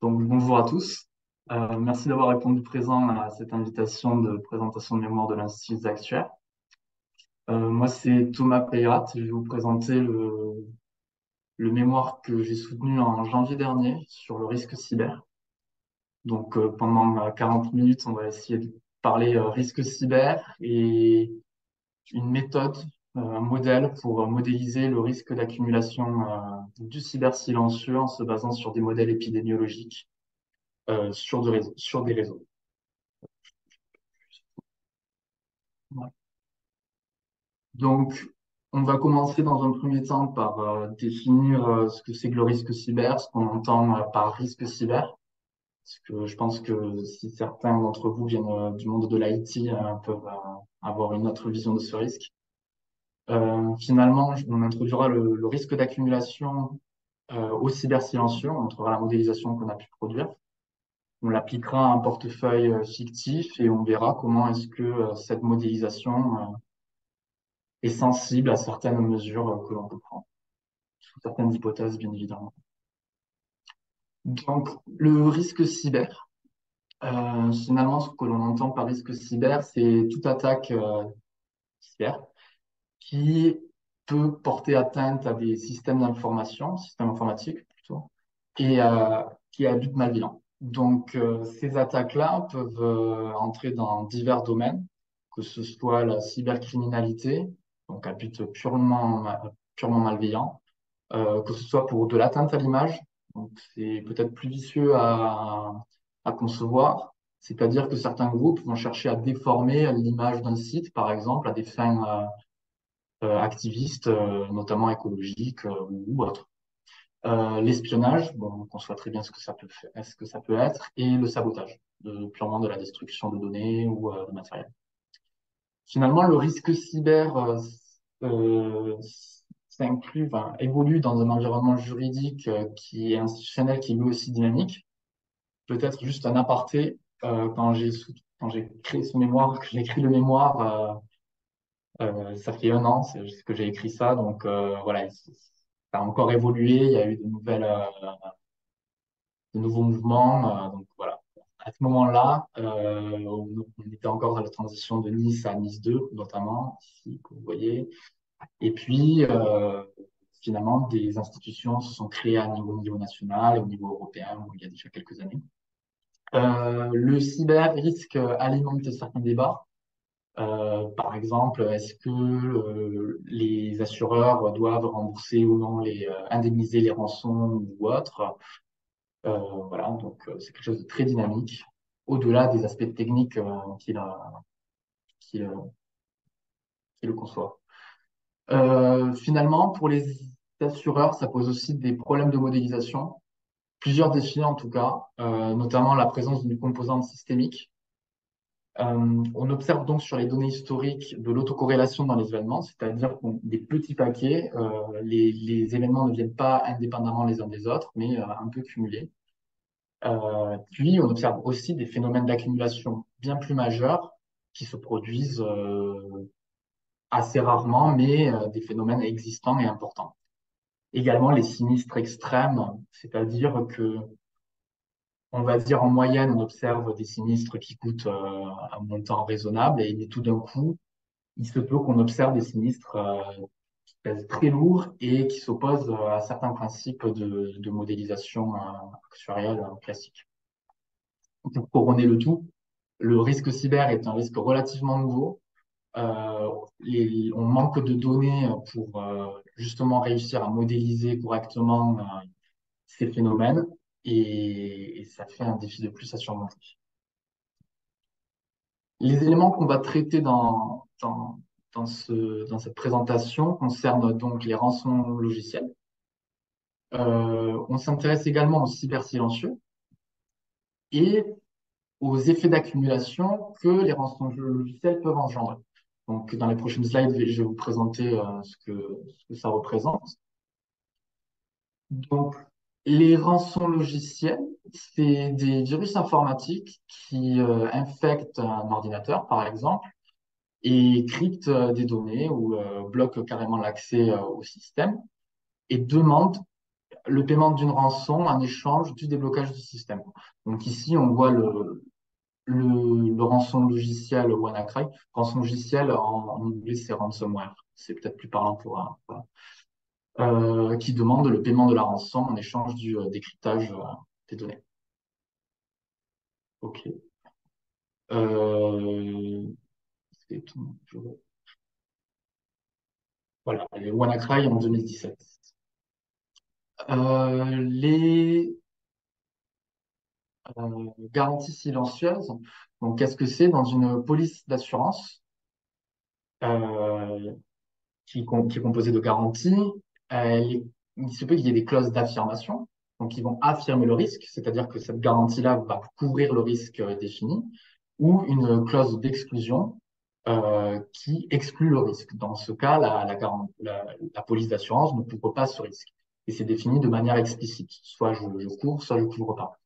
Donc, bonjour à tous. Merci d'avoir répondu présent à cette invitation de présentation de mémoire de l'Institut Actuaire. Moi, c'est Thomas Peyrat. Je vais vous présenter le mémoire que j'ai soutenu en janvier dernier sur le risque cyber. Donc, pendant 40 minutes, on va essayer de parler risque cyber et une méthode, un modèle pour modéliser le risque d'accumulation du cyber silencieux en se basant sur des modèles épidémiologiques sur des réseaux. Voilà. Donc, on va commencer dans un premier temps par définir ce que c'est que le risque cyber, ce qu'on entend par risque cyber. Parce que je pense que si certains d'entre vous viennent du monde de l'IT, peuvent avoir une autre vision de ce risque. Finalement, on introduira le risque d'accumulation au cyber silencieux. On montrera la modélisation qu'on a pu produire. On l'appliquera à un portefeuille fictif et on verra comment est-ce que cette modélisation est sensible à certaines mesures que l'on peut prendre, sous certaines hypothèses, bien évidemment. Donc, le risque cyber, finalement, ce que l'on entend par risque cyber, c'est toute attaque cyber qui peut porter atteinte à des systèmes d'information, systèmes informatiques plutôt, et qui est à but malveillant. Donc, ces attaques-là peuvent entrer dans divers domaines, que ce soit la cybercriminalité, donc à but purement malveillant, que ce soit pour de l'atteinte à l'image, donc c'est peut-être plus vicieux à concevoir, c'est-à-dire que certains groupes vont chercher à déformer l'image d'un site, par exemple, à des fins activistes, notamment écologiques ou autres. L'espionnage, bon, on conçoit très bien ce que ça peut faire, ce que ça peut être, et le sabotage, purement de la destruction de données ou de matériel. Finalement, le risque cyber euh, s'inclut, enfin, évolue dans un environnement juridique qui est institutionnel, qui est lui aussi dynamique. Peut-être juste un aparté, quand j'ai créé ce mémoire, que j'ai écrit le mémoire, ça fait un an que j'ai écrit ça, donc voilà, ça a encore évolué, il y a eu de nouveaux mouvements, donc voilà. À ce moment-là, on était encore dans la transition de Nice à Nice 2, notamment, ici, que vous voyez. Et puis, finalement, des institutions se sont créées au niveau national et au niveau européen, il y a déjà quelques années. Le cyber risque alimenter certains débats. Par exemple, est-ce que les assureurs doivent rembourser ou non indemniser les rançons ou autres? Voilà, donc c'est quelque chose de très dynamique, au-delà des aspects techniques qui, euh, qui le conçoivent. Finalement, pour les assureurs, ça pose aussi des problèmes de modélisation, plusieurs défis en tout cas, notamment la présence d'une composante systémique. On observe donc sur les données historiques de l'autocorrélation dans les événements, c'est-à-dire qu'on des petits paquets, les événements ne viennent pas indépendamment les uns des autres, mais un peu cumulés. Puis on observe aussi des phénomènes d'accumulation bien plus majeurs qui se produisent assez rarement, mais des phénomènes existants et importants. Également les sinistres extrêmes, c'est-à-dire que on va dire en moyenne, on observe des sinistres qui coûtent un montant raisonnable et tout d'un coup, il se peut qu'on observe des sinistres qui pèsent très lourd et qui s'opposent à certains principes de modélisation actuarielle classique. Pour couronner le tout, le risque cyber est un risque relativement nouveau. On manque de données pour justement réussir à modéliser correctement ces phénomènes et ça fait un défi de plus à surmonter. Les éléments qu'on va traiter dans cette présentation concernent donc les rançons logicielles. On s'intéresse également au cyber silencieux et aux effets d'accumulation que les rançons logicielles peuvent engendrer. Donc, dans les prochaines slides, je vais vous présenter ce que ça représente. Donc, les rançons logicielles, c'est des virus informatiques qui infectent un ordinateur, par exemple, et cryptent des données ou bloquent carrément l'accès au système et demandent le paiement d'une rançon en échange du déblocage du système. Donc ici, on voit le rançon logiciel WannaCry. Rançon logiciel, en anglais, c'est ransomware. C'est peut-être plus parlant pour un, qui demande le paiement de la rançon en échange du décryptage des données. OK. C'est tout. Voilà, les WannaCry en 2017. Les garanties silencieuses. Donc, qu'est-ce que c'est dans une police d'assurance euh, qui est composée de garanties? Il se peut qu'il y ait des clauses d'affirmation. Donc, ils vont affirmer le risque, c'est-à-dire que cette garantie-là va couvrir le risque défini, ou une clause d'exclusion qui exclut le risque. Dans ce cas, la police d'assurance ne couvre pas ce risque. Et c'est défini de manière explicite. Soit je couvre, soit je ne couvre pas.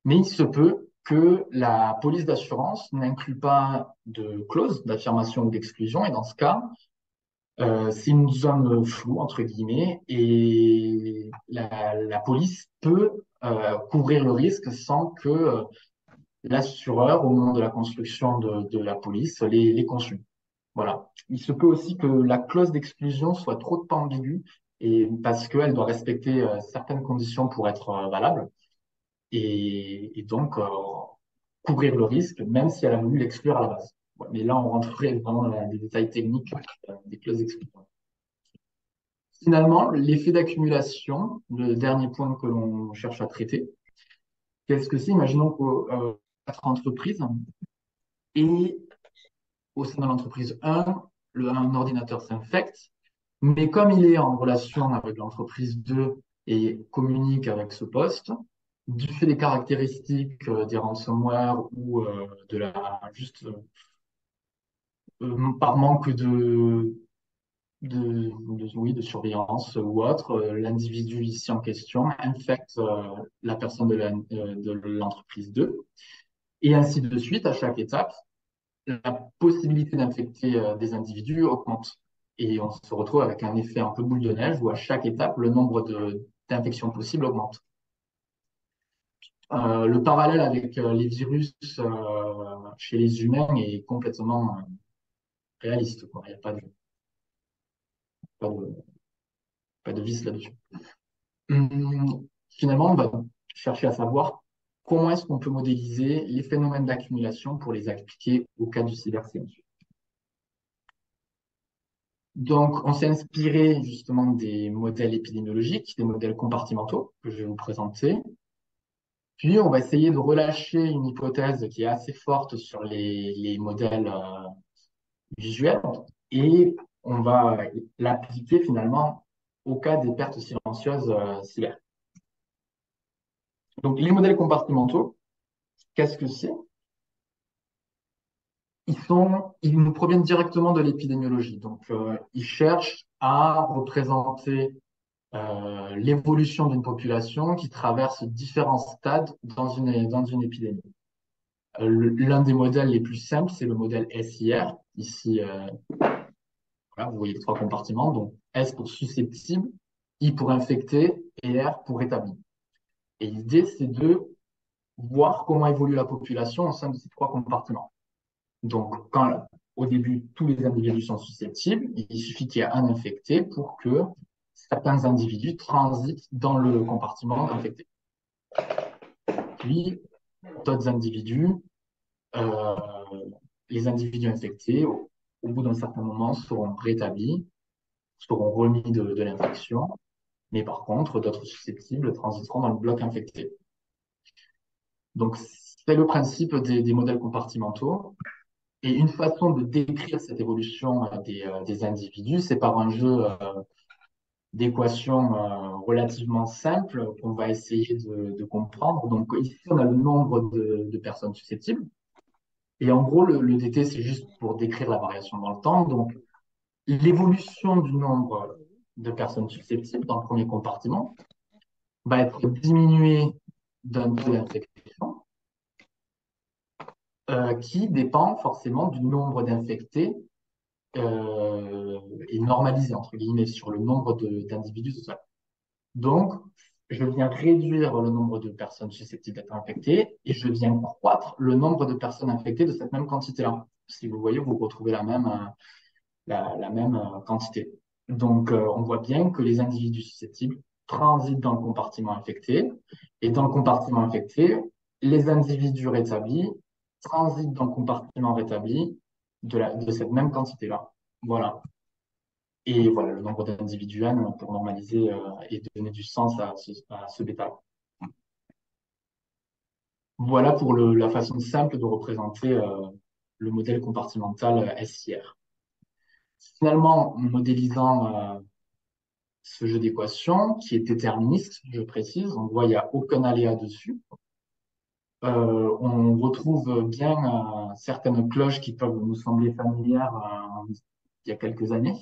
Mais il se peut que la police d'assurance n'inclut pas de clause d'affirmation ou d'exclusion. Et dans ce cas, c'est une zone floue, entre guillemets, et la police peut couvrir le risque sans que l'assureur, au moment de la construction de la police, les consulte. Voilà. Il se peut aussi que la clause d'exclusion soit trop ambiguë et parce qu'elle doit respecter certaines conditions pour être valable et donc couvrir le risque, même si elle a voulu l'exclure à la base. Ouais, mais là, on rentrerait vraiment dans les détails techniques des clauses d'exclusion. Finalement, l'effet d'accumulation, le dernier point que l'on cherche à traiter, qu'est-ce que c'est? Imaginons que quatre entreprises et au sein de l'entreprise 1, un ordinateur s'infecte, mais comme il est en relation avec l'entreprise 2 et communique avec ce poste, du fait des caractéristiques des ransomware ou de la juste par manque oui, de surveillance ou autre, l'individu ici en question infecte la personne de l'entreprise 2 et ainsi de suite à chaque étape la possibilité d'infecter des individus augmente. Et on se retrouve avec un effet un peu boule de neige où à chaque étape, le nombre d'infections possibles augmente. Le parallèle avec les virus chez les humains est complètement réaliste, quoi. Il n'y a pas de, pas de vice là-dessus. Finalement, on va chercher à savoir comment est-ce qu'on peut modéliser les phénomènes d'accumulation pour les appliquer au cas du cybersécurité. Donc, on s'est inspiré justement des modèles épidémiologiques, des modèles compartimentaux que je vais vous présenter. Puis, on va essayer de relâcher une hypothèse qui est assez forte sur les modèles visuels et on va l'appliquer finalement au cas des pertes silencieuses cyber. Donc, les modèles compartimentaux, qu'est-ce que c'est? Ils nous proviennent directement de l'épidémiologie. Donc, ils cherchent à représenter l'évolution d'une population qui traverse différents stades dans une épidémie. L'un des modèles les plus simples, c'est le modèle SIR. Ici, voilà, vous voyez les trois compartiments. Donc, S pour susceptible, I pour infecté et R pour rétabli. Et l'idée, c'est de voir comment évolue la population au sein de ces trois compartiments. Donc, au début, tous les individus sont susceptibles, il suffit qu'il y ait un infecté pour que certains individus transitent dans le compartiment infecté. Puis, d'autres individus, euh, les individus infectés, au bout d'un certain moment, seront rétablis, seront remis de l'infection, mais par contre, d'autres susceptibles transiteront dans le bloc infecté. Donc, c'est le principe des modèles compartimentaux. Et une façon de décrire cette évolution des individus, c'est par un jeu d'équations relativement simple qu'on va essayer de comprendre. Donc ici, on a le nombre de personnes susceptibles. Et en gros, le DT, c'est juste pour décrire la variation dans le temps. Donc l'évolution du nombre de personnes susceptibles dans le premier compartiment va être diminuée d'un taux d'infection qui dépend forcément du nombre d'infectés et normalisé, entre guillemets, sur le nombre d'individus total. Donc, je viens réduire le nombre de personnes susceptibles d'être infectées et je viens croître le nombre de personnes infectées de cette même quantité-là. Si vous voyez, vous retrouvez la même quantité. Donc, on voit bien que les individus susceptibles transitent dans le compartiment infecté et dans le compartiment infecté, les individus rétablis transitent dans le compartiment rétabli de cette même quantité-là. Voilà. Et voilà, le nombre d'individus n pour normaliser et donner du sens à ce bêta. Voilà pour la façon simple de représenter le modèle compartimental SIR. Finalement, en modélisant ce jeu d'équations, qui est déterministe, je précise, on voit il n'y a aucun aléa dessus, on retrouve bien certaines cloches qui peuvent nous sembler familières il y a quelques années.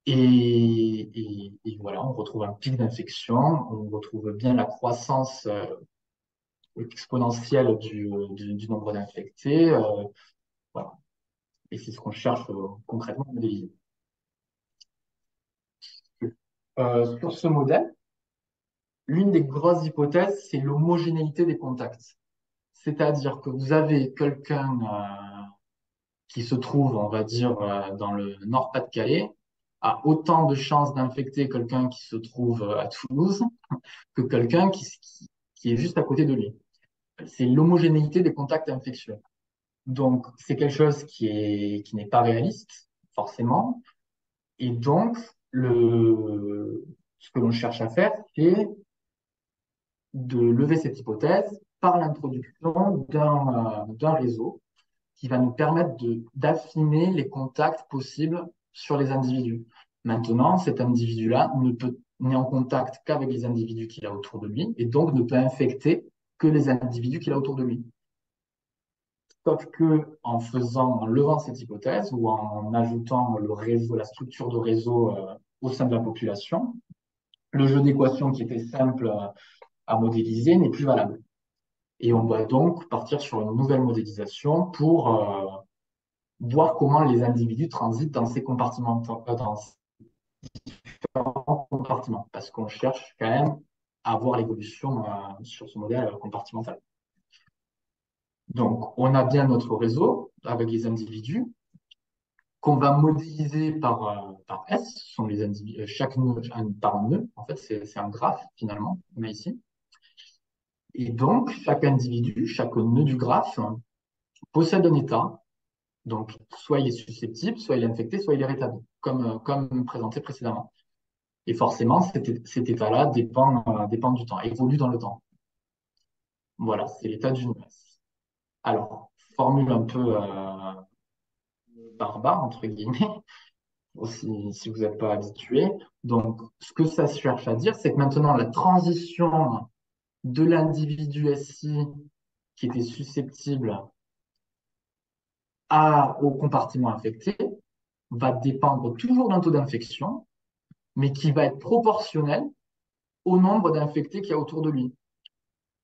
Et voilà, on retrouve un pic d'infection, on retrouve bien la croissance exponentielle du nombre d'infectés. Voilà. Et c'est ce qu'on cherche concrètement à modéliser. Sur ce modèle, l'une des grosses hypothèses, c'est l'homogénéité des contacts. C'est-à-dire que vous avez quelqu'un qui se trouve, on va dire, dans le Nord-Pas-de-Calais, a autant de chances d'infecter quelqu'un qui se trouve à Toulouse que quelqu'un qui est juste à côté de lui. C'est l'homogénéité des contacts infectieux. Donc, c'est quelque chose qui n'est pas réaliste, forcément. Et donc, ce que l'on cherche à faire, c'est de lever cette hypothèse par l'introduction d'un réseau qui va nous permettre d'affiner les contacts possibles sur les individus. Maintenant, cet individu-là n'est en contact qu'avec les individus qu'il a autour de lui et donc ne peut infecter que les individus qu'il a autour de lui. Sauf que en levant cette hypothèse ou en ajoutant le réseau, la structure de réseau au sein de la population, le jeu d'équations qui était simple à modéliser n'est plus valable. Et on doit donc partir sur une nouvelle modélisation pour voir comment les individus transitent dans ces compartiments, dans ces compartiments, parce qu'on cherche quand même à voir l'évolution sur ce modèle compartimental. Donc, on a bien notre réseau avec les individus qu'on va modéliser par S, ce sont les individus, chaque nœud par un nœud, en fait, c'est un graphe finalement qu'on a ici. Et donc, chaque individu, chaque nœud du graphe possède un état. Donc, soit il est susceptible, soit il est infecté, soit il est rétabli, comme présenté précédemment. Et forcément, cet état-là dépend du temps, évolue dans le temps. Voilà, c'est l'état d'une masse. Alors, formule un peu barbare, entre guillemets, si vous n'êtes pas habitué. Donc, ce que ça cherche à dire, c'est que maintenant, la transition de l'individu SI qui était susceptible au compartiment infecté va dépendre toujours d'un taux d'infection, mais qui va être proportionnel au nombre d'infectés qu'il y a autour de lui.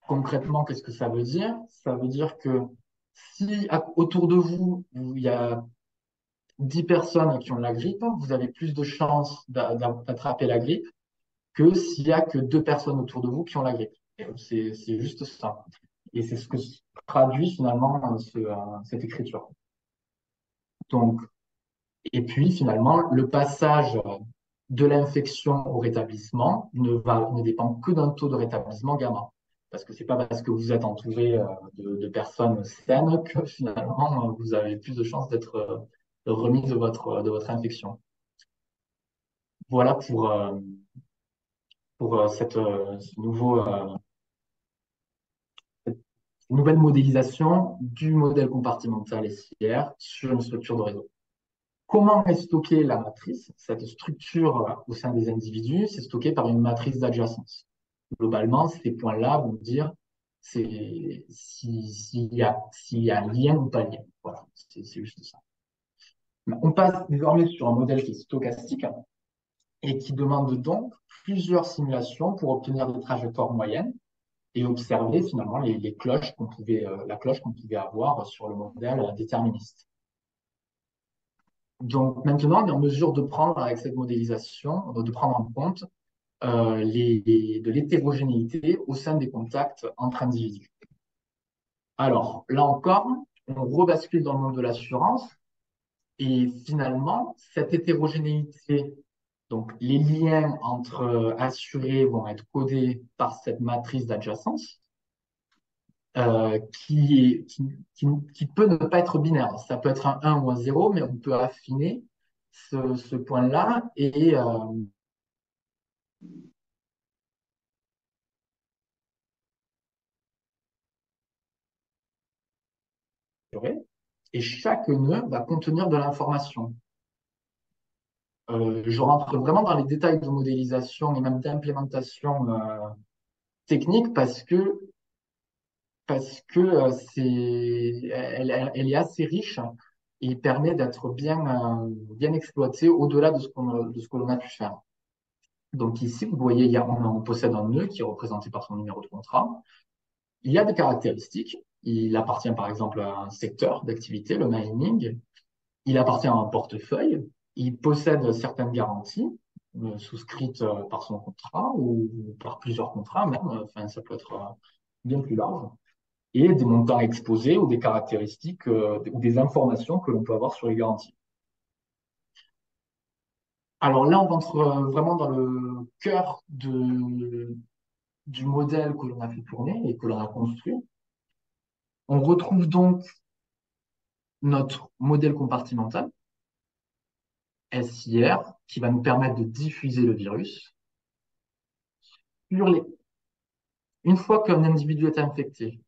Concrètement, qu'est-ce que ça veut dire? Ça veut dire que si autour de vous, il y a 10 personnes qui ont la grippe, vous avez plus de chances d'attraper la grippe que s'il n'y a que 2 personnes autour de vous qui ont la grippe. C'est juste ça. Et c'est ce que traduit finalement cette écriture. Donc, et puis finalement, le passage de l'infection au rétablissement ne dépend que d'un taux de rétablissement gamma. Parce que c'est pas parce que vous êtes entouré de personnes saines que finalement vous avez plus de chances d'être remis de votre infection. Voilà pour cette nouvelle modélisation du modèle compartimental SIR sur une structure de réseau. Comment est stockée la matrice? Cette structure au sein des individus, c'est stocké par une matrice d'adjacence. Globalement, ces points-là vont dire s'il y a un lien ou pas lien. Voilà, c'est juste ça. On passe désormais sur un modèle qui est stochastique et qui demande donc plusieurs simulations pour obtenir des trajectoires moyennes et observer finalement les cloches la cloche qu'on pouvait avoir sur le modèle déterministe. Donc maintenant, on est en mesure de prendre avec cette modélisation, de prendre en compte de l'hétérogénéité au sein des contacts entre individus. Alors, là encore, on rebascule dans le monde de l'assurance et finalement, cette hétérogénéité, donc les liens entre assurés vont être codés par cette matrice d'adjacence qui peut ne pas être binaire. Ça peut être un 1 ou un 0, mais on peut affiner ce point-là et chaque nœud va contenir de l'information. Je rentre vraiment dans les détails de modélisation et même d'implémentation technique parce que elle est assez riche et permet d'être bien exploitée au-delà de ce que l'on a pu faire. Donc ici, vous voyez, on possède un nœud qui est représenté par son numéro de contrat. Il y a des caractéristiques. Il appartient par exemple à un secteur d'activité, le mining. Il appartient à un portefeuille. Il possède certaines garanties souscrites par son contrat ou par plusieurs contrats même. Enfin, ça peut être bien plus large. Et des montants exposés ou des caractéristiques ou des informations que l'on peut avoir sur les garanties. Alors là, on rentre vraiment dans le cœur du modèle que l'on a fait tourner et que l'on a construit. On retrouve donc notre modèle compartimental, SIR, qui va nous permettre de diffuser le virus. Une fois qu'un individu est infecté,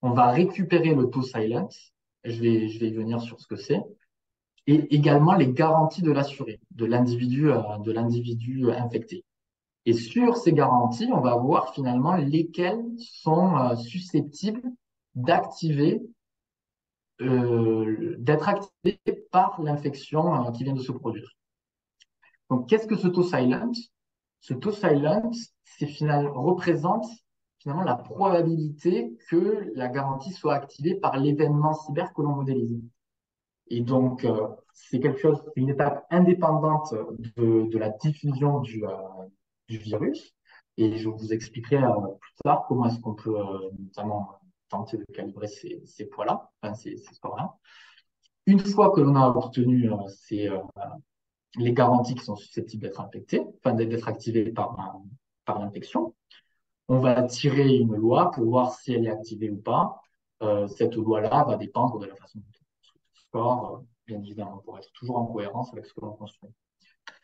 on va récupérer le taux silence. Je vais y venir sur ce que c'est. Et également les garanties de l'assuré, de l'individu infecté. Et sur ces garanties, on va voir finalement lesquelles sont susceptibles d'activer, d'être activées par l'infection qui vient de se produire. Donc, qu'est-ce que ce taux silent? Ce taux silent, représente finalement la probabilité que la garantie soit activée par l'événement cyber que l'on modélise. Et donc, c'est une étape indépendante de la diffusion du virus. Et je vous expliquerai plus tard comment est-ce qu'on peut notamment tenter de calibrer ces poids-là, enfin ces scores-là. Une fois que l'on a obtenu les garanties qui sont susceptibles d'être infectées, enfin d'être activées par l'infection, on va tirer une loi pour voir si elle est activée ou pas. Cette loi-là va dépendre de la façon dont on construit le score, bien évidemment, pour être toujours en cohérence avec ce que l'on construit.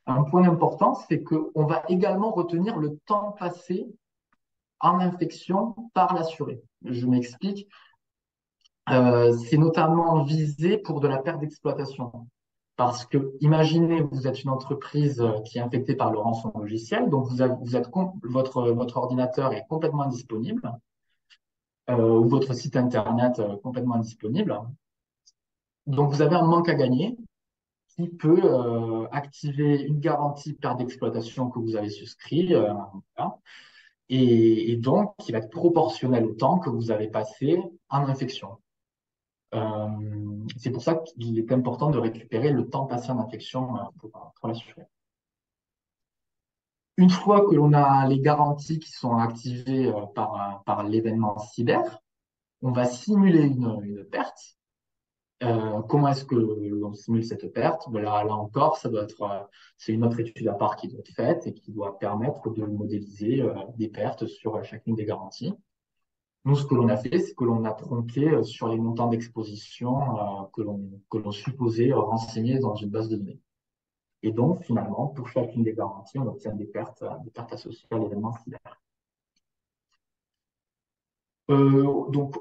Un point important, c'est qu'on va également retenir le temps passé en infection par l'assuré. Je m'explique. C'est notamment visé pour de la perte d'exploitation. Parce que, imaginez, vous êtes une entreprise qui est infectée par le rançon logiciel, donc votre ordinateur est complètement indisponible, ou votre site internet complètement indisponible. Donc, vous avez un manque à gagner qui peut activer une garantie perte d'exploitation que vous avez souscrit, voilà, et donc qui va être proportionnel au temps que vous avez passé en infection. C'est pour ça qu'il est important de récupérer le temps passé en infection pour l'assurer. Une fois que l'on a les garanties qui sont activées par l'événement cyber, on va simuler une perte. Comment est-ce que l'on simule cette perte? Ben là encore, c'est une autre étude à part qui doit être faite et qui doit permettre de modéliser des pertes sur chacune des garanties. Nous, ce que l'on a fait, c'est que l'on a tronqué sur les montants d'exposition que l'on supposait renseigner dans une base de données. Et donc, finalement, pour chacune des garanties, on obtient des pertes associées à l'événement cyber. Donc,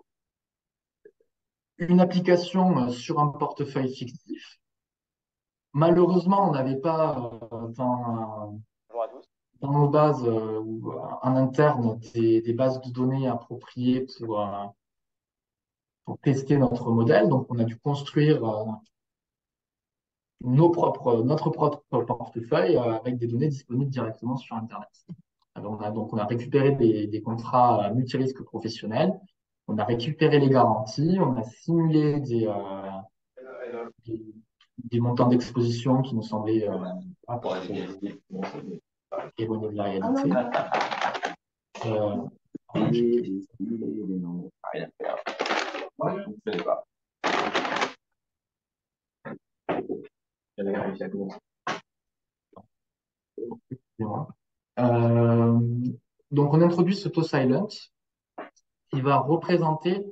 une application sur un portefeuille fictif. Malheureusement, on n'avait pas dans nos bases ou en interne des bases de données appropriées pour tester notre modèle. Donc, on a dû construire notre propre portefeuille avec des données disponibles directement sur Internet. Alors, on a récupéré des contrats multirisques professionnels, on a récupéré les garanties, on a simulé des montants d'exposition qui nous semblaient éloigné de la réalité. Euh, excusez-moi. Euh, donc, on introduit ce taux silent qui va représenter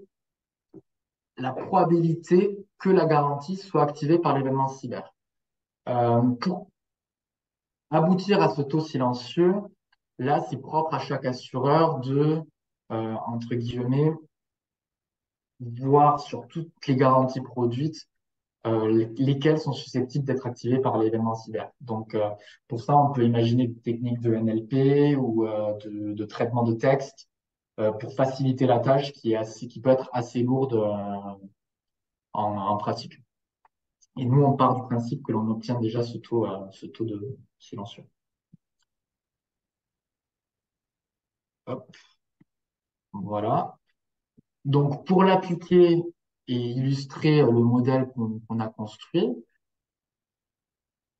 la probabilité que la garantie soit activée par l'événement cyber. Pour aboutir à ce taux silencieux, là, c'est propre à chaque assureur de, entre guillemets, voir sur toutes les garanties produites lesquelles sont susceptibles d'être activées par l'événement cyber. Donc, pour ça, on peut imaginer des techniques de NLP ou de traitement de texte pour faciliter la tâche qui peut être assez lourde en pratique. Et nous, on part du principe que l'on obtient déjà ce taux de silencieux. Hop, voilà. Donc, pour l'appliquer et illustrer le modèle qu'on a construit,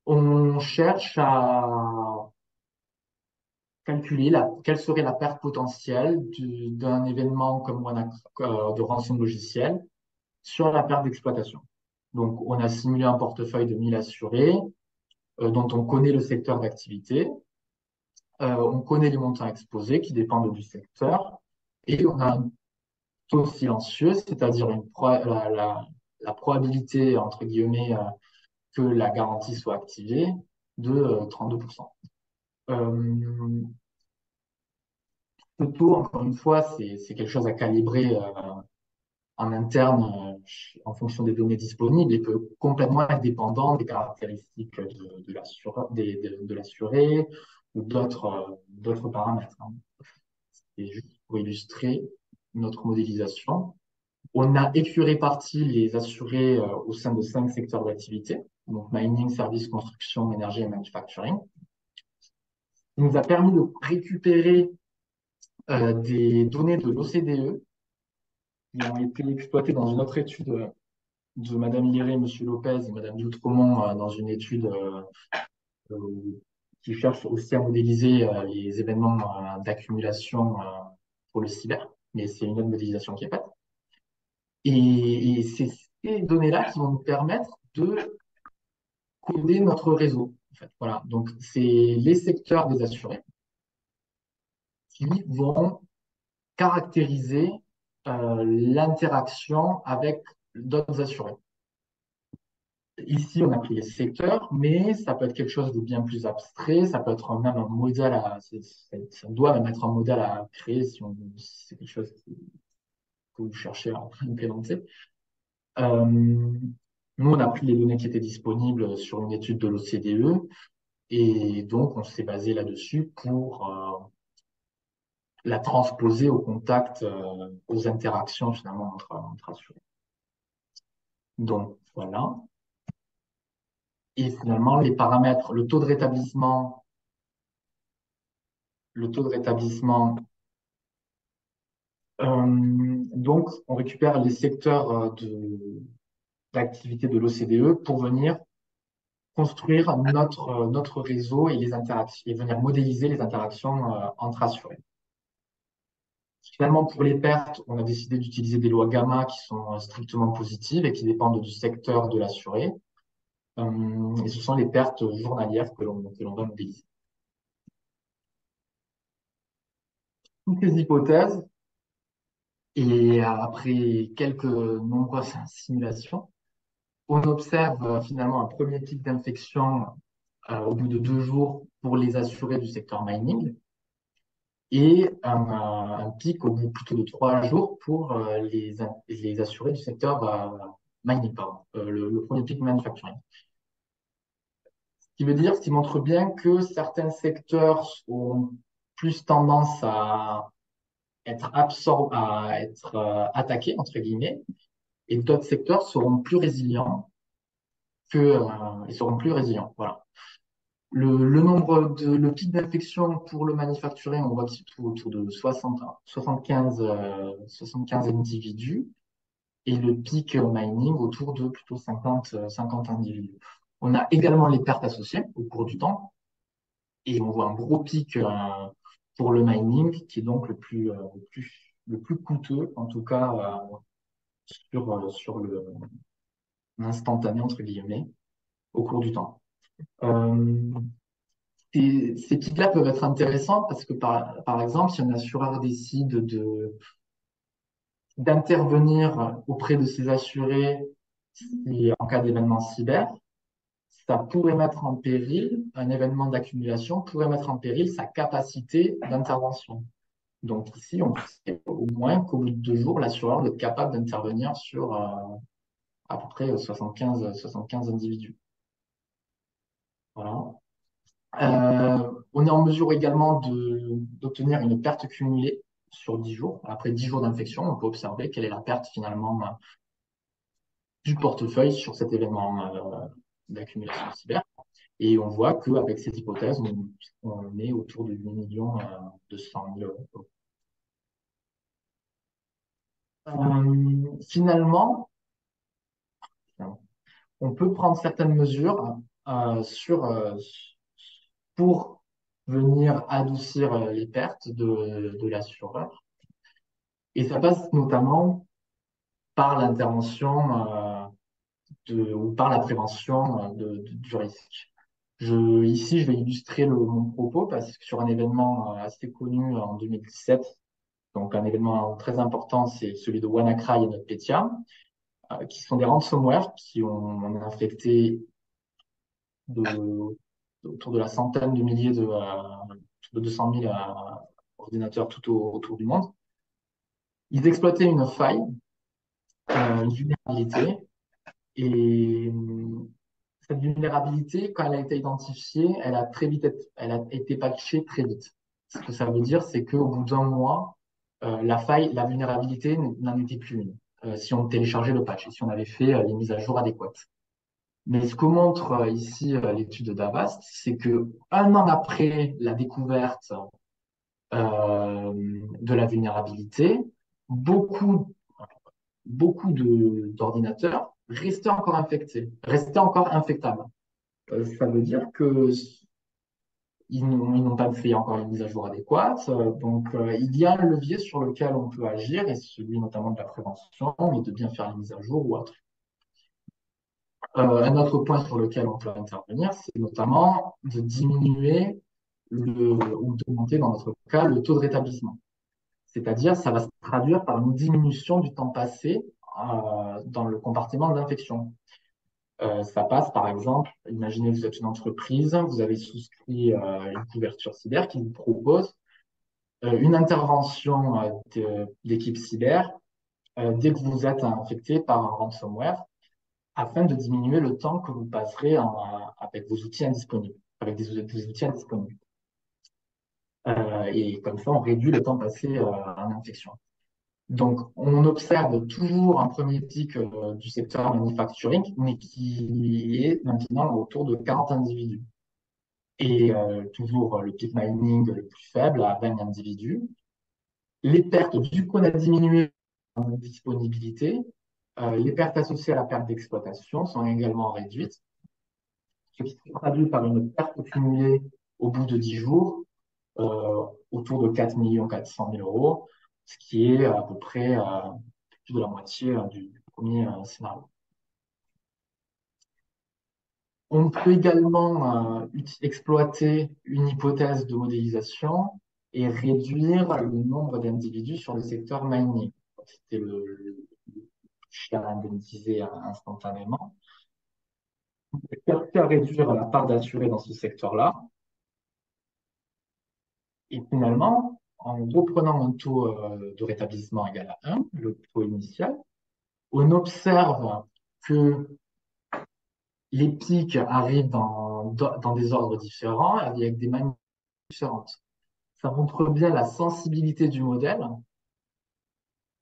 on cherche à calculer quelle serait la perte potentielle d'un événement comme de rançon de logiciel sur la perte d'exploitation. Donc, on a simulé un portefeuille de 1000 assurés dont on connaît le secteur d'activité, on connaît les montants exposés qui dépendent du secteur, et on a un taux silencieux, c'est-à-dire la probabilité, entre guillemets, que la garantie soit activée de 32%. Ce taux, encore une fois, c'est quelque chose à calibrer en interne en fonction des données disponibles et peut complètement être dépendant des caractéristiques de l'assuré ou d'autres paramètres, hein. Et juste pour illustrer notre modélisation, on a réparti les assurés au sein de 5 secteurs d'activité, donc mining, services, construction, énergie et manufacturing. Il nous a permis de récupérer des données de l'OCDE qui ont été exploitées dans une autre étude de Madame Liré, Monsieur Lopez et Madame Doutremont dans une étude qui cherche aussi à modéliser les événements d'accumulation pour le cyber, mais c'est une autre modélisation qui est faite. Et c'est ces données-là qui vont nous permettre de coder notre réseau. En fait. Voilà. Donc, c'est les secteurs des assurés qui vont caractériser l'interaction avec d'autres assurés. Ici, on a pris les secteurs, mais ça peut être quelque chose de bien plus abstrait, ça peut être même un modèle ça doit même être un modèle à créer si c'est quelque chose que vous cherchez à implémenter. Nous, on a pris les données qui étaient disponibles sur une étude de l'OCDE et donc on s'est basé là-dessus pour la transposer au contact, aux interactions finalement entre assurés. Donc voilà. Et finalement, les paramètres, le taux de rétablissement, donc on récupère les secteurs d'activité de l'OCDE pour venir construire notre réseau et les interactions et venir modéliser les interactions entre assurés. Finalement, pour les pertes, on a décidé d'utiliser des lois gamma qui sont strictement positives et qui dépendent du secteur de l'assuré. Et ce sont les pertes journalières que l'on va modéliser. Toutes ces hypothèses, et après quelques nombreuses simulations, on observe finalement un premier pic d'infection au bout de 2 jours pour les assurés du secteur mining et un pic au bout plutôt de 3 jours pour les assurés du secteur mining, pardon, le premier pic manufacturing. Ce qui montre bien que certains secteurs ont plus tendance à être attaqués, entre guillemets, et d'autres secteurs seront plus résilients ils seront plus résilients. Voilà. Le pic d'infection pour le manufacturing, on voit qu'il se trouve autour de 75 individus et le pic mining autour de plutôt 50 individus. On a également les pertes associées au cours du temps. Et on voit un gros pic pour le mining, qui est donc le plus coûteux, en tout cas sur l'instantané, entre guillemets, au cours du temps. Euh, ces pics-là peuvent être intéressants parce que, par exemple, si un assureur décide d'intervenir auprès de ses assurés en cas d'événement cyber, ça pourrait mettre en péril, un événement d'accumulation pourrait mettre en péril sa capacité d'intervention. Donc ici, on sait au moins qu'au bout de 2 jours, l'assureur doit être capable d'intervenir sur à peu près 75 individus. Voilà. On est en mesure également d'obtenir une perte cumulée sur 10 jours. Après 10 jours d'infection, on peut observer quelle est la perte finalement du portefeuille sur cet événement d'accumulation cyber. Et on voit qu'avec cette hypothèse, on est autour de 8 millions de 100 000 euros. Finalement, on peut prendre certaines mesures pour venir adoucir les pertes de l'assureur. Et ça passe notamment par l'intervention ou par la prévention du risque. Ici, je vais illustrer mon propos parce que sur un événement assez connu en 2017, donc un événement très important, c'est celui de WannaCry et NotPetya, qui sont des ransomware qui ont infecté autour de la centaine de milliers de 200 000 ordinateurs autour du monde. Ils exploitaient une faille, une vulnérabilité, et cette vulnérabilité, quand elle a été identifiée, elle a été patchée très vite. Ce que ça veut dire, c'est qu'au bout d'un mois, la vulnérabilité n'en était plus une. Si on téléchargeait le patch et si on avait fait les mises à jour adéquates. Mais ce que montre ici l'étude d'Avast, c'est que 1 an après la découverte de la vulnérabilité, beaucoup, beaucoup d'ordinateurs restaient encore infectés, restaient encore infectables. Ça veut dire que ils n'ont pas fait encore une mise à jour adéquate. Donc, il y a un levier sur lequel on peut agir, et celui notamment de la prévention, mais de bien faire les mises à jour ou autre. Un autre point sur lequel on peut intervenir, c'est notamment de diminuer ou d'augmenter, dans notre cas, le taux de rétablissement. C'est-à-dire, ça va se traduire par une diminution du temps passé dans le compartiment de l'infection. Ça passe, par exemple, imaginez que vous êtes une entreprise, vous avez souscrit une couverture cyber qui vous propose une intervention d'équipe cyber dès que vous êtes infecté par un ransomware afin de diminuer le temps que vous passerez avec vos outils indisponibles, avec des outils indisponibles. Et comme ça, on réduit le temps passé en infection. Donc, on observe toujours un premier pic du secteur manufacturing, mais qui est maintenant autour de 40 individus. Et toujours le pic mining le plus faible à 20 individus. Les pertes, du coup, on a diminué en disponibilité. Les pertes associées à la perte d'exploitation sont également réduites, ce qui se traduit par une perte cumulée au bout de 10 jours, autour de 4 400 000 euros, ce qui est à peu près plus de la moitié du premier scénario. On peut également exploiter une hypothèse de modélisation et réduire le nombre d'individus sur le secteur mining. C'était le cher indemnisé instantanément. On peut chercher à réduire la part d'assurés dans ce secteur-là. Et finalement, en reprenant un taux de rétablissement égal à 1, le taux initial, on observe que les pics arrivent dans des ordres différents, avec des manières différentes. Ça montre bien la sensibilité du modèle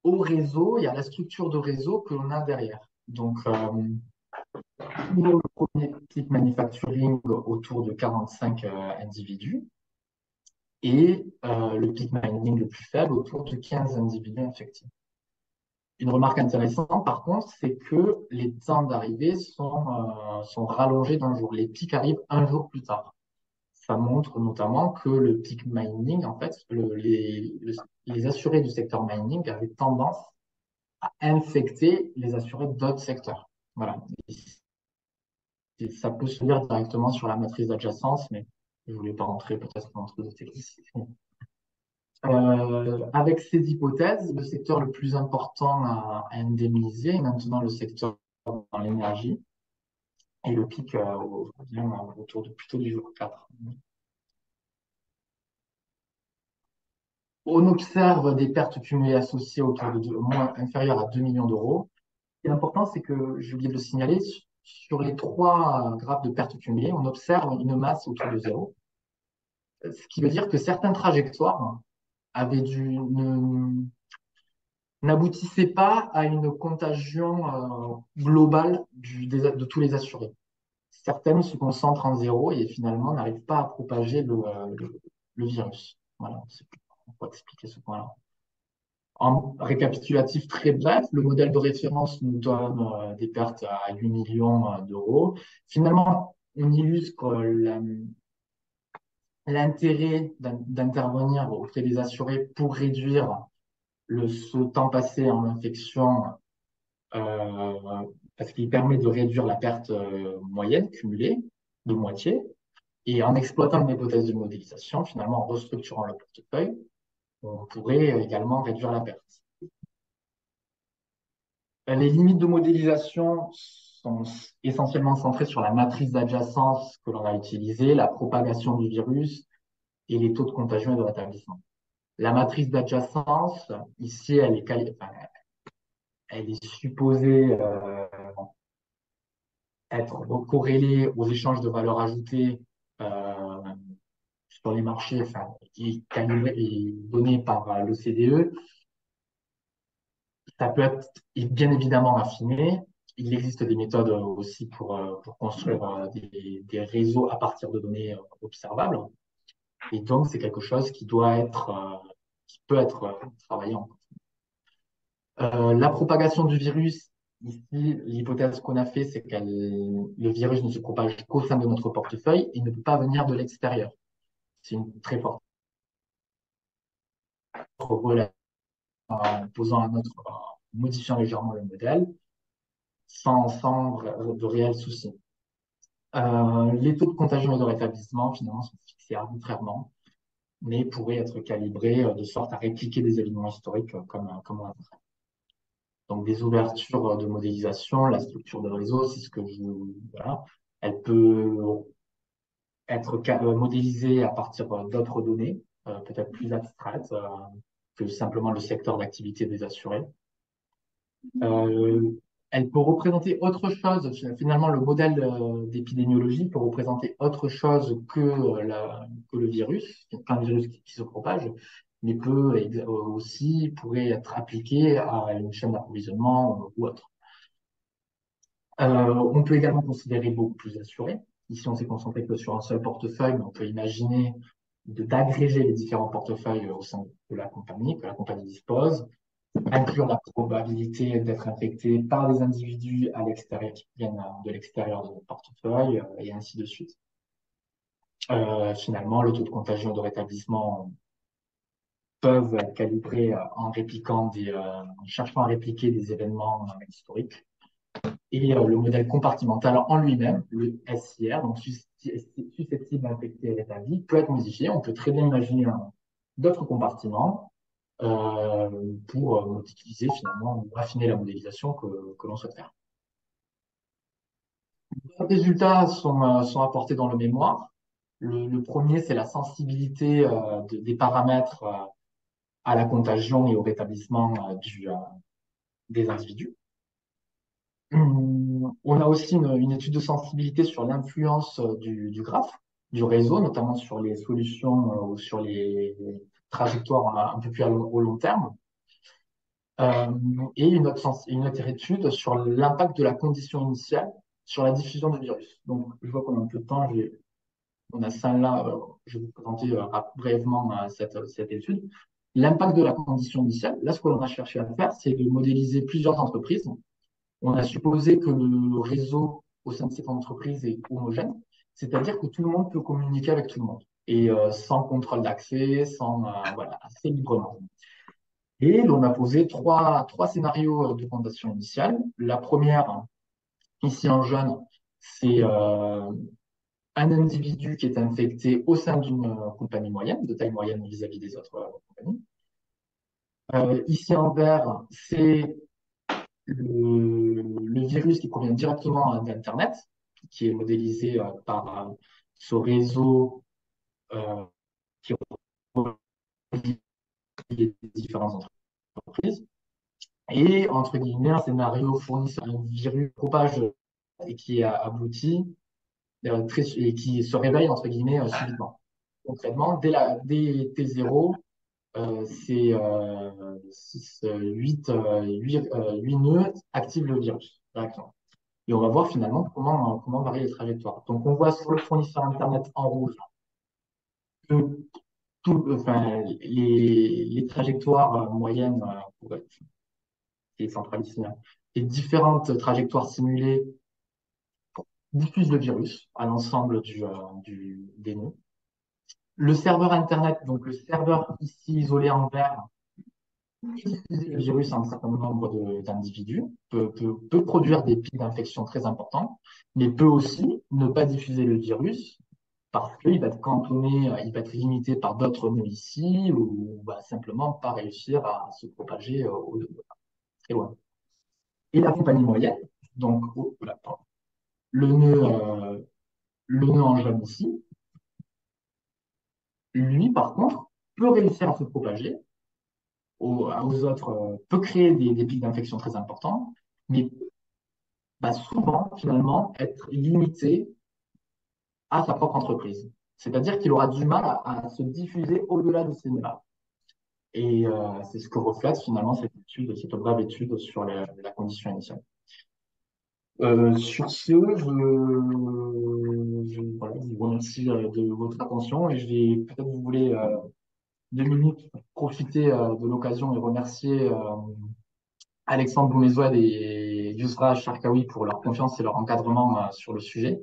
au réseau et à la structure de réseau que l'on a derrière. Donc, le premier pic manufacturing autour de 45 individus et le pic mining le plus faible autour de 15 individus infectés. Une remarque intéressante, par contre, c'est que les temps d'arrivée sont rallongés d'un jour. Les pics arrivent un jour plus tard. ça montre notamment que le peak mining, en fait, les assurés du secteur mining avaient tendance à infecter les assurés d'autres secteurs. Voilà. Et ça peut se lire directement sur la matrice d'adjacence, mais je ne voulais pas rentrer peut-être dans trop de technicité. Avec ces hypothèses, le secteur le plus important à indemniser est maintenant le secteur dans l'énergie et le pic vient autour de plutôt du jour 4. On observe des pertes cumulées associées autour de au moins inférieures à 2 millions d'euros. Ce qui est important, c'est que, j'ai oublié de le signaler, sur les trois graphes de pertes cumulées, on observe une masse autour de zéro. Ce qui veut dire que certaines trajectoires avaient n'aboutissaient pas à une contagion globale de tous les assurés. Certaines se concentrent en zéro et finalement n'arrivent pas à propager le virus. Voilà, c'est pour expliquer ce point-là. En récapitulatif très bref, le modèle de référence nous donne des pertes à 8 millions d'euros. Finalement, on illustre l'intérêt d'intervenir auprès des assurés pour réduire ce temps passé en infection, parce qu'il permet de réduire la perte moyenne cumulée de moitié. Et en exploitant une hypothèse de modélisation, finalement en restructurant le portefeuille, on pourrait également réduire la perte. Les limites de modélisation sont essentiellement centrées sur la matrice d'adjacence que l'on a utilisée, la propagation du virus et les taux de contagion et de rétablissement. La matrice d'adjacence, ici, elle est supposée être corrélée aux échanges de valeur ajoutée euh, sur les marchés, enfin, et donnée par l'OCDE. Ça peut être bien évidemment affiné. Il existe des méthodes aussi pour construire des réseaux à partir de données observables. Et donc, c'est quelque chose qui peut être travaillé en. La propagation du virus, ici, l'hypothèse qu'on a fait, c'est que le virus ne se propage qu'au sein de notre portefeuille et ne peut pas venir de l'extérieur. C'est une très forte relation en posant modifiant légèrement le modèle sans de réels soucis. Les taux de contagion et de rétablissement, finalement, sont fixés arbitrairement, mais pourraient être calibrés de sorte à répliquer des événements historiques comme on a fait. Donc, des ouvertures de modélisation, la structure de réseau, c'est ce que voilà. Elle peut être modélisée à partir d'autres données, peut-être plus abstraites que simplement le secteur d'activité des assurés. Euh, Elle peut représenter autre chose. Finalement, le modèle d'épidémiologie peut représenter autre chose que le virus, qu'un virus qui se propage, mais pourrait être appliqué à une chaîne d'approvisionnement ou autre. On peut également considérer beaucoup plus assuré. Ici, on s'est concentré que sur un seul portefeuille, mais on peut imaginer d'agréger les différents portefeuilles au sein de la compagnie, que la compagnie dispose, inclure la probabilité d'être infecté par des individus à l'extérieur, qui viennent de l'extérieur de notre portefeuille, et ainsi de suite. Finalement, le taux de contagion de rétablissement peuvent être calibrés en cherchant à répliquer des événements historiques. Et le modèle compartimental en lui-même, le SIR, donc susceptible d'infecter et rétabli, peut être modifié. On peut très bien imaginer d'autres compartiments pour utiliser finalement ou affiner la modélisation que l'on souhaite faire. Les résultats sont apportés dans le mémoire. Le premier, c'est la sensibilité des paramètres à la contagion et au rétablissement des individus. On a aussi une étude de sensibilité sur l'influence du graphe, du réseau, notamment sur les solutions ou sur les trajectoires un peu plus au long terme. Et une autre étude sur l'impact de la condition initiale sur la diffusion du virus. Donc, je vois qu'on a un peu de temps. On a ça là. Je vais vous présenter brièvement cette étude. L'impact de la condition initiale, là, ce que l'on a cherché à faire, c'est de modéliser plusieurs entreprises. On a supposé que le réseau au sein de cette entreprise est homogène, c'est-à-dire que tout le monde peut communiquer avec tout le monde. et sans contrôle d'accès, sans voilà, assez librement. Et l'on a posé trois scénarios de fondation initiale. La première, ici en jaune, c'est un individu qui est infecté au sein d'une compagnie moyenne, de taille moyenne vis-à-vis des autres compagnies. Ici en vert, c'est le virus qui provient directement d'Internet, qui est modélisé par ce réseau euh, qui relie les différentes entreprises. Et, entre guillemets, un scénario fournit un virus propage et qui aboutit et qui se réveille, entre guillemets, subitement. Concrètement, dès T0, c'est 8 nœuds activent le virus directement. Et on va voir finalement comment varient les trajectoires. Donc, on voit sur le fournisseur Internet en rouge que enfin, les trajectoires moyennes pour être qui est centralisé, hein, les différentes trajectoires simulées diffusent le virus à l'ensemble des nœuds. Le serveur Internet, donc le serveur ici isolé en vert, diffuser le virus à un certain nombre d'individus, peut produire des pics d'infection très importants, mais peut aussi ne pas diffuser le virus parce qu'il va être cantonné, il va être limité par d'autres nœuds ici ou va simplement pas réussir à se propager très loin. Et la compagnie moyenne, donc voilà, le nœud, le nœud en jaune ici, lui par contre, peut réussir à se propager aux autres, peut créer des pics d'infection très importants, mais va souvent finalement être limité à sa propre entreprise. C'est-à-dire qu'il aura du mal à se diffuser au-delà de ces nœuds-là. Et c'est ce que reflète finalement cette étude, cette brève étude sur la condition initiale. Sur ce, voilà, je vous remercie de votre attention et je vais peut-être vous voulez 2 minutes pour profiter de l'occasion et remercier Alexandre Boumezoued et Yousra Charkaoui pour leur confiance et leur encadrement sur le sujet.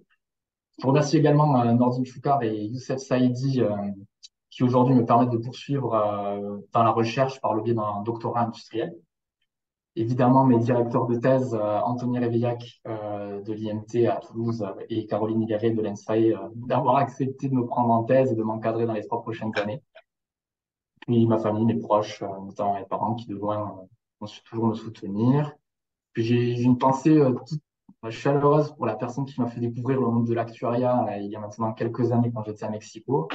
Je remercie également Nordine Choukar et Youssef Saïdi qui aujourd'hui me permettent de poursuivre dans la recherche par le biais d'un doctorat industriel. Évidemment, mes directeurs de thèse, Anthony Réveillac de l'IMT à Toulouse et Caroline Hilaire de l'ENSAE, d'avoir accepté de me prendre en thèse et de m'encadrer dans les 3 prochaines années. Puis ma famille, mes proches, notamment mes parents qui de loin vont toujours me soutenir. Puis j'ai une pensée toute chaleureuse pour la personne qui m'a fait découvrir le monde de l'actuariat il y a maintenant quelques années quand j'étais à Mexico.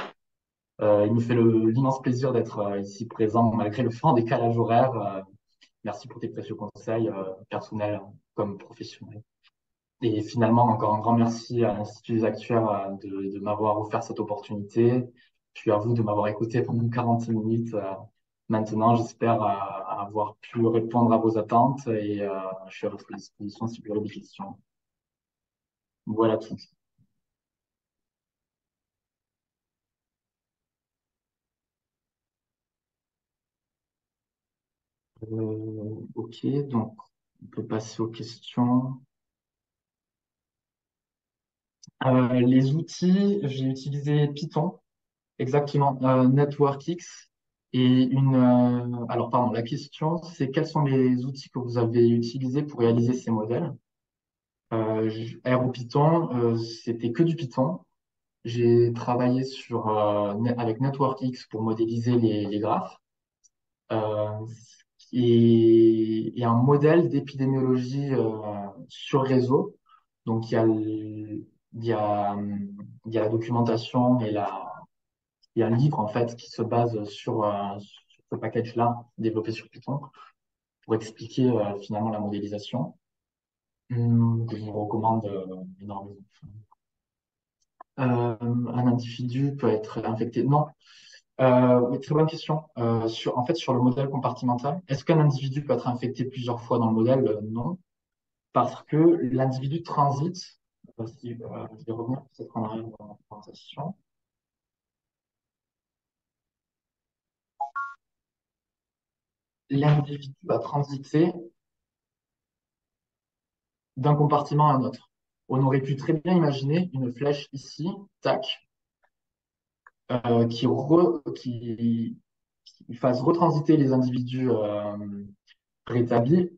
Il me fait l'immense plaisir d'être ici présent malgré le fort décalage horaire. Merci pour tes précieux conseils personnels comme professionnels. Et finalement, encore un grand merci à l'Institut des Actuaires de m'avoir offert cette opportunité. Puis à vous de m'avoir écouté pendant 40 minutes. Maintenant, j'espère avoir pu répondre à vos attentes et je suis à votre disposition si vous avez des questions. Voilà tout. Ok, donc on peut passer aux questions. Les outils, j'ai utilisé Python, exactement, NetworkX. Alors, pardon, la question, c'est quels sont les outils que vous avez utilisés pour réaliser ces modèles? R ou Python, c'était que du Python. J'ai travaillé avec NetworkX pour modéliser les graphes. Euh, et un modèle d'épidémiologie sur réseau. Donc, il y a, il y a la documentation il y a un livre en fait qui se base sur ce package-là développé sur Python pour expliquer finalement la modélisation que je vous recommande énormément. Un individu peut être infecté. Non, oui, très bonne question. En fait, sur le modèle compartimental, est-ce qu'un individu peut être infecté plusieurs fois dans le modèle? Non, parce que l'individu transite. Je vais revenir peut-être en arrière dans la présentation. L'individu va transiter d'un compartiment à un autre. On aurait pu très bien imaginer une flèche ici, tac, qui fasse retransiter les individus rétablis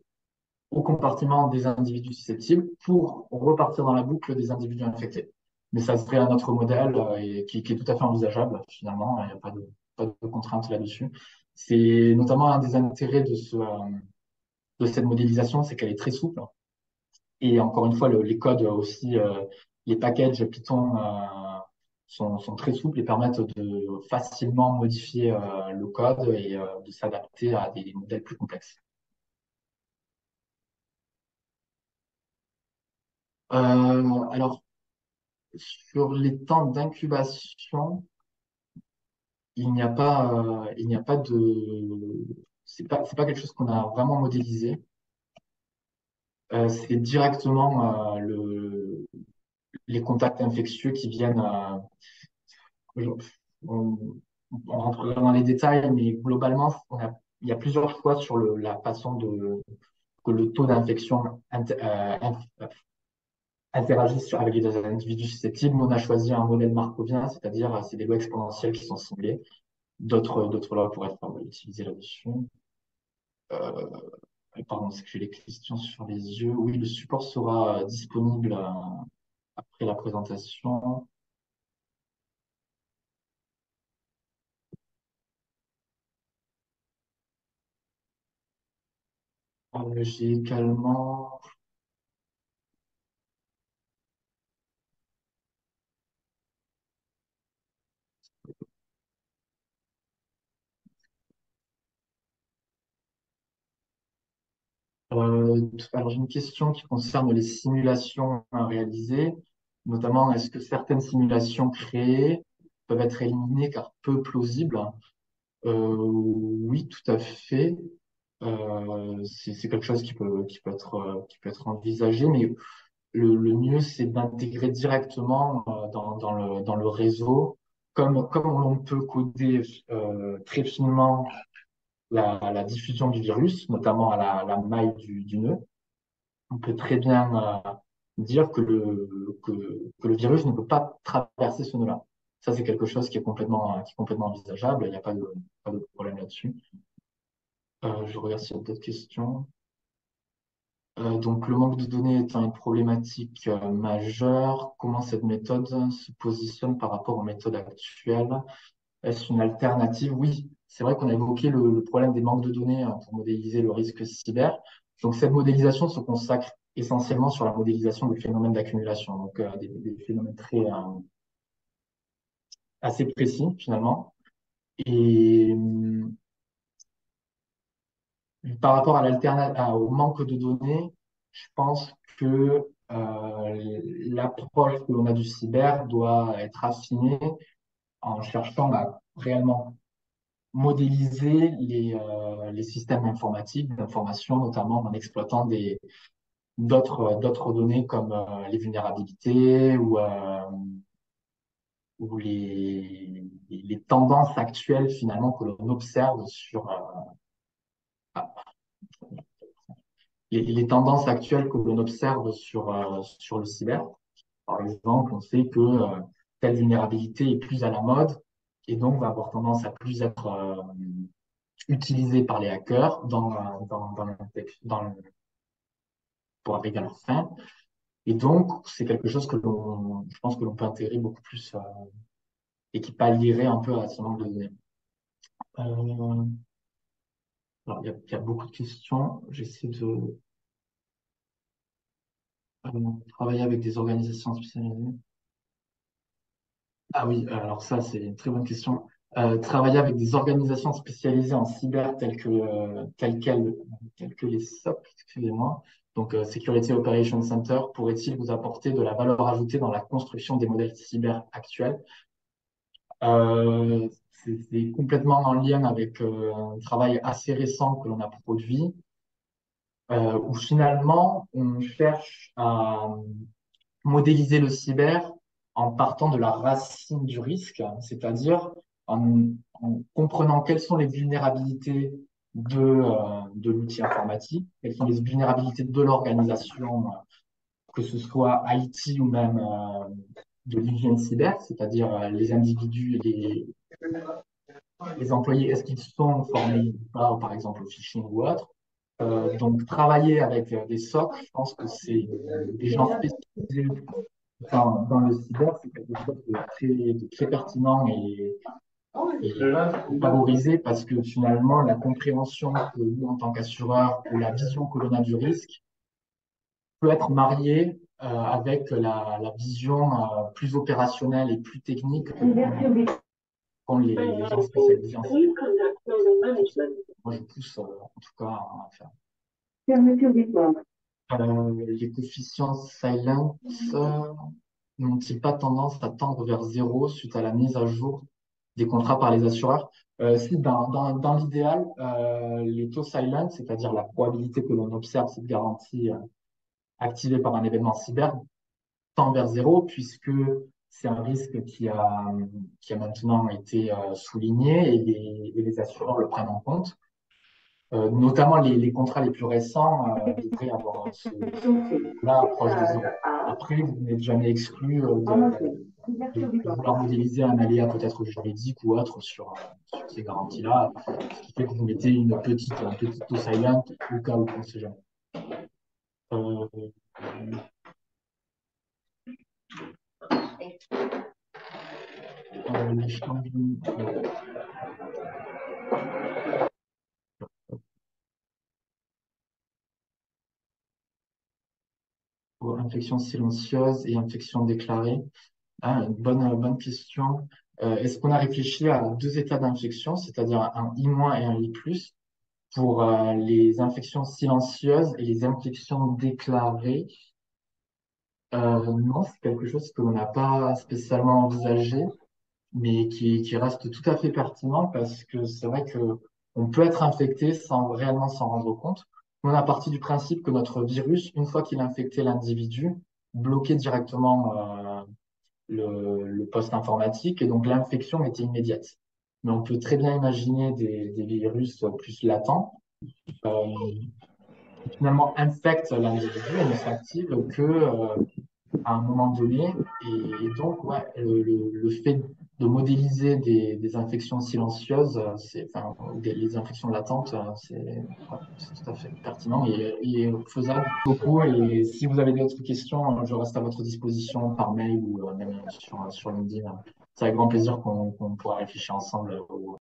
au compartiment des individus susceptibles pour repartir dans la boucle des individus infectés. Mais ça serait un autre modèle et qui est tout à fait envisageable finalement. Il n'y a pas de contrainte là-dessus. C'est notamment un des intérêts de cette modélisation, c'est qu'elle est très souple. Et encore une fois, les codes aussi, les packages Python sont très souples et permettent de facilement modifier le code et de s'adapter à des modèles plus complexes. Alors, sur les temps d'incubation, il n'y a pas de, c'est pas quelque chose qu'on a vraiment modélisé. C'est directement les contacts infectieux qui viennent. On, on rentre dans les détails, mais globalement, il y a plusieurs choix sur la façon que le taux d'infection interagisse avec les individus susceptibles. On a choisi un modèle markovien, c'est-à-dire c'est des lois exponentielles qui sont ciblées. D'autres lois pourraient être utilisées là-dessus. Euh, Pardon, c'est que j'ai les questions sur les yeux. Oui, le support sera disponible après la présentation. J'ai également alors j'ai une question qui concerne les simulations à réaliser, notamment est-ce que certaines simulations créées peuvent être éliminées car peu plausibles? Oui, tout à fait. C'est quelque chose qui peut être envisagé, mais le mieux, c'est d'intégrer directement dans le réseau. Comme on peut coder très finement la diffusion du virus, notamment à la maille du nœud, on peut très bien dire que le virus ne peut pas traverser ce nœud-là. Ça, c'est quelque chose qui est complètement envisageable. Il n'y a pas de problème là-dessus. Je regarde s'il y a d'autres questions. Donc, le manque de données étant une problématique majeure, comment cette méthode se positionne par rapport aux méthodes actuelles? Est-ce une alternative? Oui, c'est vrai qu'on a évoqué le problème des manques de données pour modéliser le risque cyber. Donc, cette modélisation se consacre essentiellement sur la modélisation des phénomènes d'accumulation, donc des phénomènes assez précis finalement. Et par rapport au manque de données, je pense que l'approche que l'on a du cyber doit être affinée en cherchant à réellement modéliser les systèmes informatiques d'information, notamment en exploitant d'autres données comme les vulnérabilités ou les tendances actuelles finalement que l'on observe les tendances actuelles que l'on observe sur le cyber. Par exemple, on sait que telle vulnérabilité est plus à la mode et donc va avoir tendance à plus être utilisée par les hackers pour arriver à leur fin. Et donc, c'est quelque chose je pense que l'on peut intégrer beaucoup plus et qui pallierait un peu à ce manque de données. Euh, alors, il y a beaucoup de questions. J'essaie de travailler avec des organisations spécialisées. Ah oui, alors ça, c'est une très bonne question. Travailler avec des organisations spécialisées en cyber telles que les SOC, excusez-moi, donc Security Operations Center, pourrait-il vous apporter de la valeur ajoutée dans la construction des modèles cyber actuels? C'est complètement en lien avec un travail assez récent que l'on a produit, où finalement on cherche à modéliser le cyber en partant de la racine du risque, c'est-à-dire en comprenant quelles sont les vulnérabilités de l'outil informatique, quelles sont les vulnérabilités de l'organisation, que ce soit IT ou même de l'hygiène cyber, c'est-à-dire les individus, les employés, est-ce qu'ils sont formés ou pas, par exemple au phishing ou autre. Donc, travailler avec des SOC, je pense que c'est des gens spécialisés dans le cyber, c'est quelque chose de très pertinent et favorisé parce que finalement, la compréhension que nous, en tant qu'assureurs, ou la vision que l'on a du risque peut être mariée avec la vision plus opérationnelle et plus technique qu'ont les gens spécialisés en cyber. Moi, je pousse en tout cas à faire. Les coefficients silent n'ont-ils pas tendance à tendre vers zéro suite à la mise à jour des contrats par les assureurs? Si dans l'idéal, les taux silent, c'est-à-dire la probabilité que l'on observe cette garantie activée par un événement cyber, tend vers zéro, puisque c'est un risque qui a maintenant été souligné et les assureurs le prennent en compte. Notamment les contrats les plus récents devraient avoir là proche de zéro. Après, vous n'êtes jamais exclu de vouloir modéliser un aléa peut-être juridique ou autre sur ces garanties-là, ce qui fait que vous mettez un petit taux silent au cas où on ne sait jamais. Euh, les champs pour infection silencieuse et infection déclarée. Ah, une bonne question. Est-ce qu'on a réfléchi à deux états d'infection, c'est-à-dire un I- et un I+, pour les infections silencieuses et les infections déclarées? Non, c'est quelque chose que l'on n'a pas spécialement envisagé, mais qui reste tout à fait pertinent parce que c'est vrai que on peut être infecté sans réellement s'en rendre compte. On a parti du principe que notre virus, une fois qu'il a infecté l'individu, bloquait directement le poste informatique et donc l'infection était immédiate. Mais on peut très bien imaginer des virus plus latents qui finalement infectent l'individu et ne s'activent que à un moment donné. Et donc, ouais, le fait de modéliser des infections silencieuses, enfin, les infections latentes, ouais, c'est tout à fait pertinent et faisable. Beaucoup. Et si vous avez d'autres questions, je reste à votre disposition par mail ou même sur LinkedIn. C'est avec grand plaisir qu'on pourra réfléchir ensemble